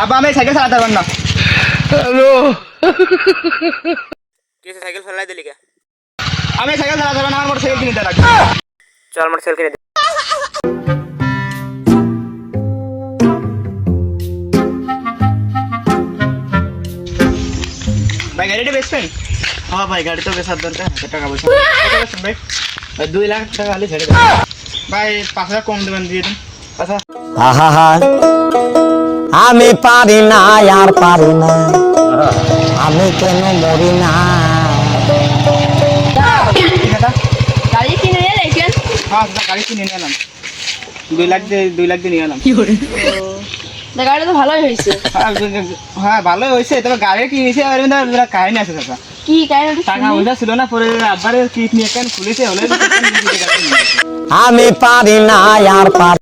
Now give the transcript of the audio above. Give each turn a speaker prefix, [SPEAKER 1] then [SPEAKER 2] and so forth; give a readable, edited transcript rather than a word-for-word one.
[SPEAKER 1] আব্বা আমি সাইকেল চালাতে পারবো না।
[SPEAKER 2] হ্যালো
[SPEAKER 3] কি সাইকেল ফেলাই দিলি কে?
[SPEAKER 1] আমি সাইকেল চালাতে পারবো না, আমার মোটরসাইকেল কিনতে লাগবে।
[SPEAKER 3] চল মোটরসাইকেল কিনে দে।
[SPEAKER 1] ভাই গাড়িটা বেচবেন?
[SPEAKER 4] হ্যাঁ ভাই গাড়ি তো বেচার দরকার, টাকা পয়সা
[SPEAKER 1] কত বেচবেন ভাই?
[SPEAKER 4] ভাই 2 লাখ টাকা হলে ছেড়ে দেন।
[SPEAKER 1] ভাই 5,000 কম দেবেন, দিয়ে দিন।
[SPEAKER 4] আচ্ছা
[SPEAKER 5] আহা আমি পারি না আর পারি না আমি কেন মরি না
[SPEAKER 1] ঠিক আছে,
[SPEAKER 6] গাড়ি কিনে নিয়ে দেখেন।
[SPEAKER 1] হ্যাঁ দাদা গাড়ি কিনে নিয়ে এলাম, 2 লাখ দিয়ে নিয়ে এলাম।
[SPEAKER 6] গাড়িটা তো ভালোই হয়েছে।
[SPEAKER 1] হ্যাঁ ভালোই হয়েছে, তবে গাড়ি কিনেছে আর কাহিনী আছে দাদা।
[SPEAKER 6] কি কাহিনী?
[SPEAKER 1] টাকা পয়সা ছিল না, পরে আব্বারে কিট নিয়ে কেন খুলেছে হলে
[SPEAKER 5] আমি পারি না আর পারি